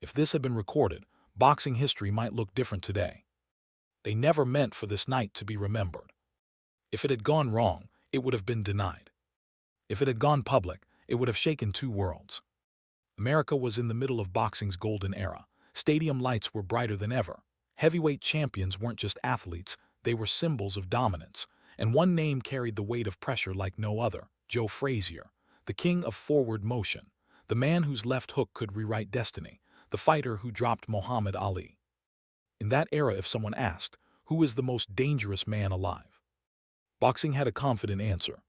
If this had been recorded, boxing history might look different today. They never meant for this night to be remembered. If it had gone wrong, it would have been denied. If it had gone public, it would have shaken two worlds. America was in the middle of boxing's golden era. Stadium lights were brighter than ever. Heavyweight champions weren't just athletes, they were symbols of dominance. And one name carried the weight of pressure like no other: Joe Frazier, the king of forward motion, the man whose left hook could rewrite destiny, the fighter who dropped Muhammad Ali. In that era, if someone asked, who is the most dangerous man alive, boxing had a confident answer.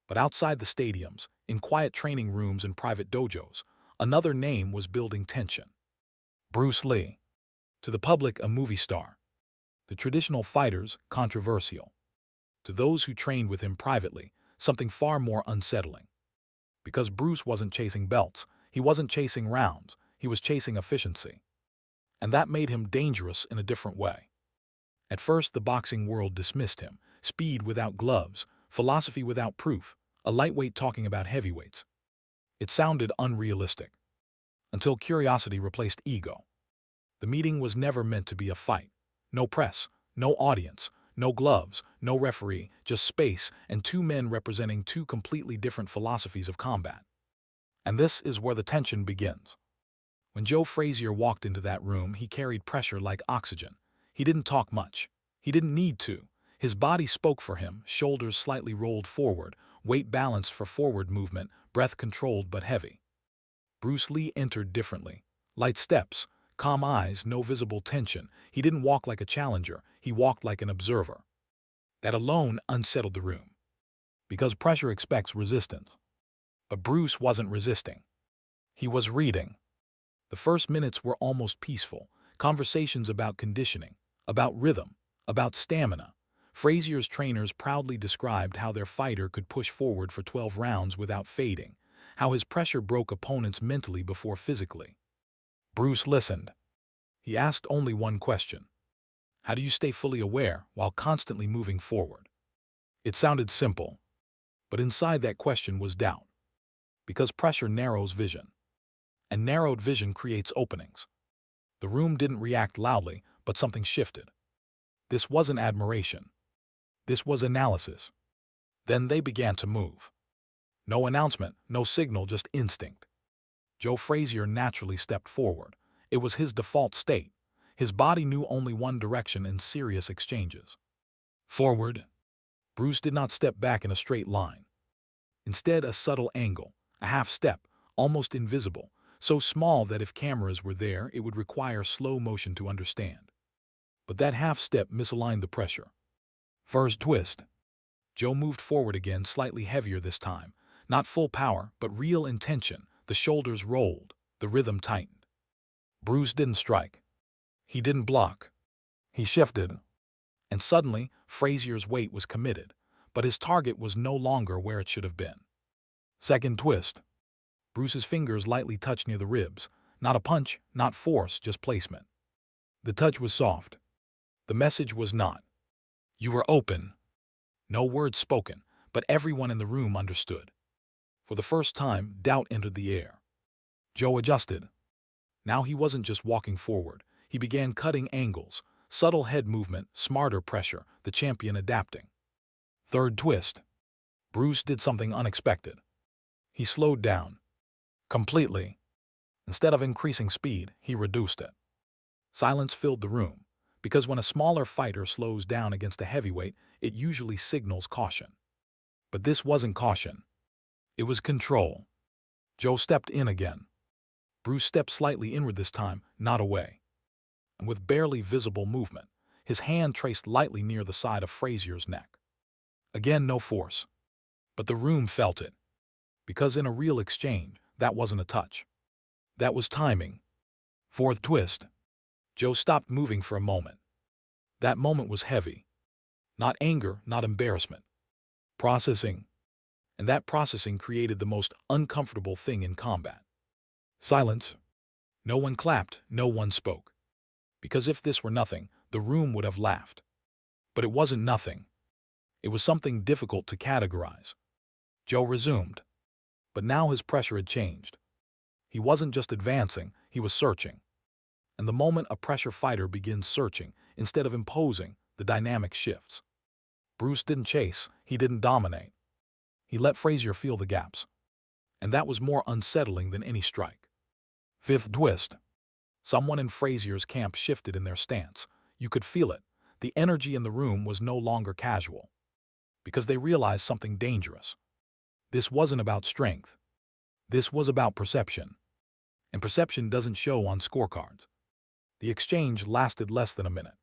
But outside the stadiums, in quiet training rooms and private dojos, another name was building tension. Bruce Lee. To the public, a movie star. To traditional fighters, controversial. To those who trained with him privately, something far more unsettling. Because Bruce wasn't chasing belts, he wasn't chasing rounds, he was chasing efficiency. And that made him dangerous in a different way. At first, the boxing world dismissed him: speed without gloves, philosophy without proof, a lightweight talking about heavyweights. It sounded unrealistic. Until curiosity replaced ego. The meeting was never meant to be a fight. No press, no audience, no gloves, no referee, just space and two men representing two completely different philosophies of combat. And this is where the tension begins. When Joe Frazier walked into that room, he carried pressure like oxygen. He didn't talk much. He didn't need to. His body spoke for him, shoulders slightly rolled forward, weight balanced for forward movement, breath controlled but heavy. Bruce Lee entered differently. Light steps, calm eyes, no visible tension. He didn't walk like a challenger, he walked like an observer. That alone unsettled the room. Because pressure expects resistance. But Bruce wasn't resisting. He was reading. The first minutes were almost peaceful, conversations about conditioning, about rhythm, about stamina. Frazier's trainers proudly described how their fighter could push forward for 12 rounds without fading, how his pressure broke opponents mentally before physically. Bruce listened. He asked only one question: how do you stay fully aware while constantly moving forward? It sounded simple, but inside that question was doubt. Because pressure narrows vision, and narrowed vision creates openings. The room didn't react loudly, but something shifted. This wasn't admiration. This was analysis. Then they began to move. No announcement, no signal, just instinct. Joe Frazier naturally stepped forward. It was his default state. His body knew only one direction in serious exchanges. Forward. Bruce did not step back in a straight line. Instead, a subtle angle, a half step, almost invisible, so small that if cameras were there, it would require slow motion to understand. But that half step misaligned the pressure. First twist. Joe moved forward again, slightly heavier this time. Not full power, but real intention. The shoulders rolled, the rhythm tightened. Bruce didn't strike. He didn't block. He shifted. And suddenly, Frazier's weight was committed, but his target was no longer where it should have been. Second twist. Bruce's fingers lightly touched near the ribs. Not a punch, not force, just placement. The touch was soft. The message was not: you were open. No words spoken, but everyone in the room understood. For the first time, doubt entered the air. Joe adjusted. Now he wasn't just walking forward. He began cutting angles, subtle head movement, smarter pressure, the champion adapting. Third twist. Bruce did something unexpected. He slowed down. Completely. Instead of increasing speed, he reduced it. Silence filled the room, because when a smaller fighter slows down against a heavyweight, it usually signals caution. But this wasn't caution. It was control. Joe stepped in again. Bruce stepped slightly inward this time, not away. And with barely visible movement, his hand traced lightly near the side of Frazier's neck. Again, no force. But the room felt it. Because in a real exchange, that wasn't a touch. That was timing. Fourth twist. Joe stopped moving for a moment. That moment was heavy. Not anger, not embarrassment. Processing. And that processing created the most uncomfortable thing in combat. Silence. No one clapped, no one spoke. Because if this were nothing, the room would have laughed. But it wasn't nothing. It was something difficult to categorize. Joe resumed. But now his pressure had changed. He wasn't just advancing, he was searching. And the moment a pressure fighter begins searching, instead of imposing, the dynamic shifts. Bruce didn't chase, he didn't dominate. He let Frazier feel the gaps. And that was more unsettling than any strike. Fifth twist. Someone in Frazier's camp shifted in their stance. You could feel it. The energy in the room was no longer casual. Because they realized something dangerous. This wasn't about strength. This was about perception. And perception doesn't show on scorecards. The exchange lasted less than a minute.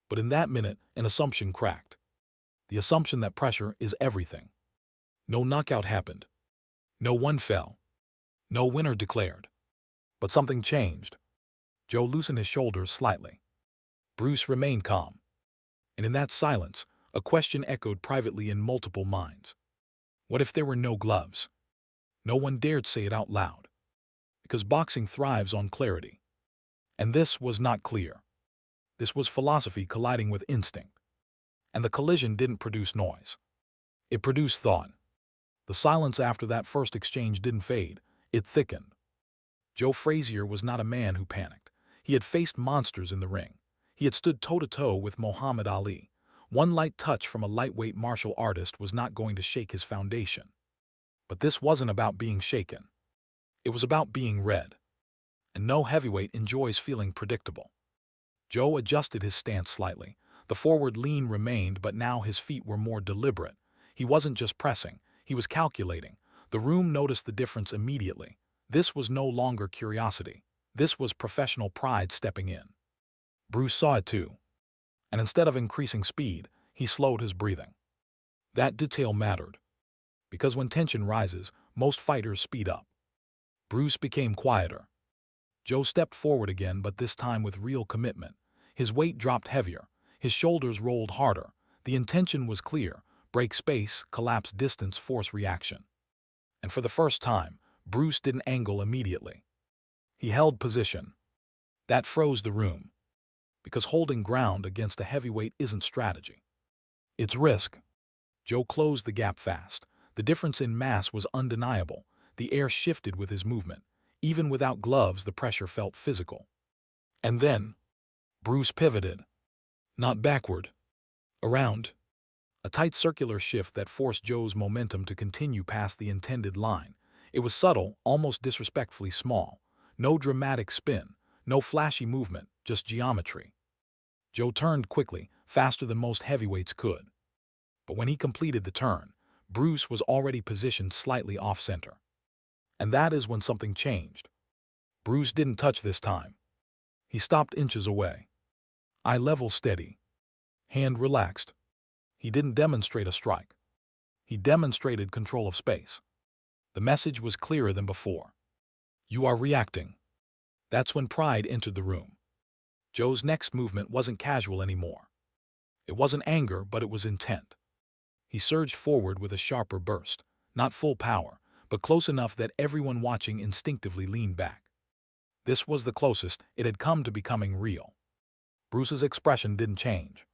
But in that minute, an assumption cracked. The assumption that pressure is everything. No knockout happened. No one fell. No winner declared. But something changed. Joe loosened his shoulders slightly. Bruce remained calm. And in that silence, a question echoed privately in multiple minds. What if there were no gloves? No one dared say it out loud. Because boxing thrives on clarity. And this was not clear. This was philosophy colliding with instinct. And the collision didn't produce noise. It produced thought. The silence after that first exchange didn't fade. It thickened. Joe Frazier was not a man who panicked. He had faced monsters in the ring. He had stood toe-to-toe with Muhammad Ali. One light touch from a lightweight martial artist was not going to shake his foundation. But this wasn't about being shaken. It was about being read. And no heavyweight enjoys feeling predictable. Joe adjusted his stance slightly. The forward lean remained, but now his feet were more deliberate. He wasn't just pressing, he was calculating. The room noticed the difference immediately. This was no longer curiosity. This was professional pride stepping in. Bruce saw it too. And instead of increasing speed, he slowed his breathing. That detail mattered. Because when tension rises, most fighters speed up. Bruce became quieter. Joe stepped forward again, but this time with real commitment. His weight dropped heavier. His shoulders rolled harder. The intention was clear. Break space, collapse distance, force reaction. And for the first time, Bruce didn't angle immediately. He held position. That froze the room. Because holding ground against a heavyweight isn't strategy. It's risk. Joe closed the gap fast. The difference in mass was undeniable. The air shifted with his movement. Even without gloves, the pressure felt physical. And then, Bruce pivoted. Not backward. Around. A tight circular shift that forced Joe's momentum to continue past the intended line. It was subtle, almost disrespectfully small. No dramatic spin, no flashy movement, just geometry. Joe turned quickly, faster than most heavyweights could. But when he completed the turn, Bruce was already positioned slightly off-center. And that is when something changed. Bruce didn't touch this time. He stopped inches away. Eye level steady. Hand relaxed. He didn't demonstrate a strike. He demonstrated control of space. The message was clearer than before. You are reacting. That's when pride entered the room. Joe's next movement wasn't casual anymore. It wasn't anger, but it was intent. He surged forward with a sharper burst, not full power, but close enough that everyone watching instinctively leaned back. This was the closest it had come to becoming real. Bruce's expression didn't change.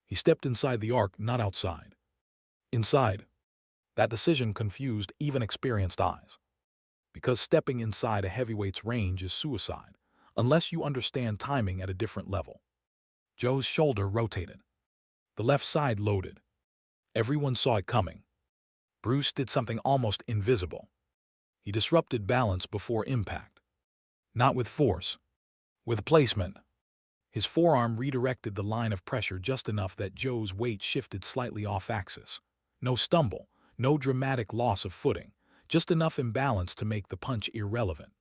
He stepped inside the arc, not outside. Inside. That decision confused even experienced eyes. Because stepping inside a heavyweight's range is suicide, unless you understand timing at a different level. Joe's shoulder rotated. The left side loaded. Everyone saw it coming. Bruce did something almost invisible. He disrupted balance before impact. Not with force. With placement. His forearm redirected the line of pressure just enough that Joe's weight shifted slightly off-axis. No stumble, no dramatic loss of footing, just enough imbalance to make the punch irrelevant.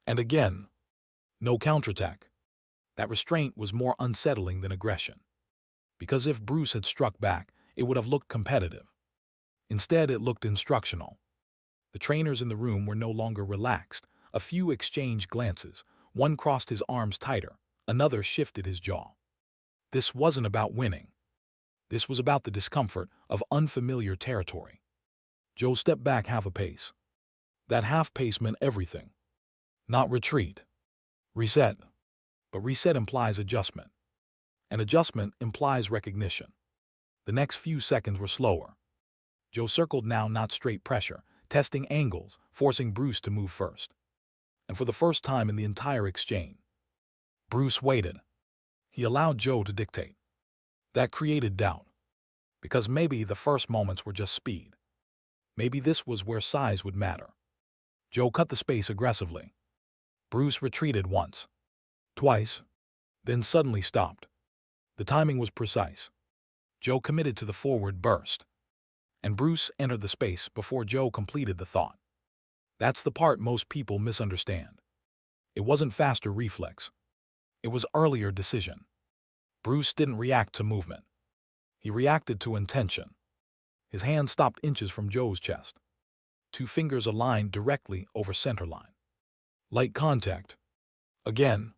And again, no counterattack. That restraint was more unsettling than aggression. Because if Bruce had struck back, it would have looked competitive. Instead, it looked instructional. The trainers in the room were no longer relaxed. A few exchanged glances. One crossed his arms tighter. Another shifted his jaw. This wasn't about winning. This was about the discomfort of unfamiliar territory. Joe stepped back half a pace. That half pace meant everything. Not retreat. Reset. But reset implies adjustment. And adjustment implies recognition. The next few seconds were slower. Joe circled now, not straight pressure, testing angles, forcing Bruce to move first. And for the first time in the entire exchange, Bruce waited. He allowed Joe to dictate. That created doubt, because maybe the first moments were just speed. Maybe this was where size would matter. Joe cut the space aggressively. Bruce retreated once, twice, then suddenly stopped. The timing was precise. Joe committed to the forward burst, and Bruce entered the space before Joe completed the thought. That's the part most people misunderstand. It wasn't faster reflex. It was earlier decision. Bruce didn't react to movement. He reacted to intention. His hand stopped inches from Joe's chest. 2 fingers aligned directly over center line. Light contact. Again,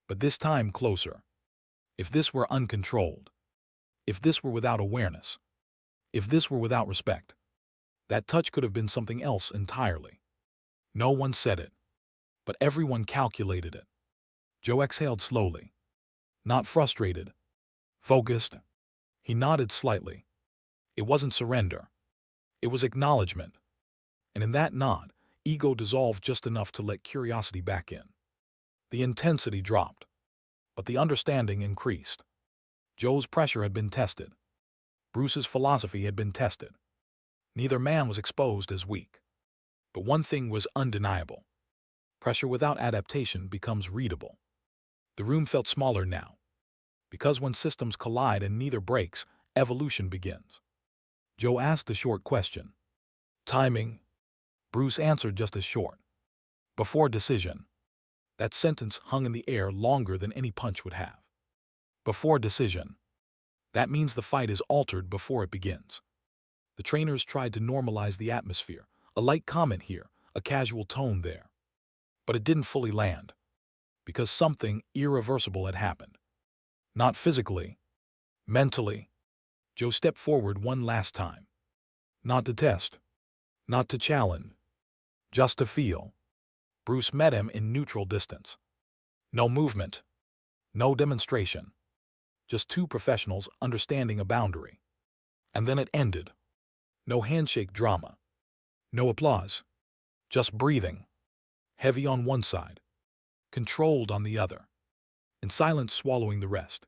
but this time closer. If this were uncontrolled, if this were without awareness, if this were without respect, that touch could have been something else entirely. No one said it, but everyone calculated it. Joe exhaled slowly. Not frustrated. Focused. He nodded slightly. It wasn't surrender. It was acknowledgement. And in that nod, ego dissolved just enough to let curiosity back in. The intensity dropped, but the understanding increased. Joe's pressure had been tested. Bruce's philosophy had been tested. Neither man was exposed as weak. But one thing was undeniable. Pressure without adaptation becomes readable. The room felt smaller now, because when systems collide and neither breaks, evolution begins. Joe asked a short question. Timing? Bruce answered just as short. Before decision. That sentence hung in the air longer than any punch would have. Before decision. That means the fight is altered before it begins. The trainers tried to normalize the atmosphere, a light comment here, a casual tone there. But it didn't fully land, because something irreversible had happened. Not physically, mentally. Joe stepped forward one last time. Not to test, not to challenge, just to feel. Bruce met him in neutral distance. No movement, no demonstration. Just 2 professionals understanding a boundary. And then it ended. No handshake drama. No applause. Just breathing. Heavy on one side. Controlled on the other. And silence swallowing the rest.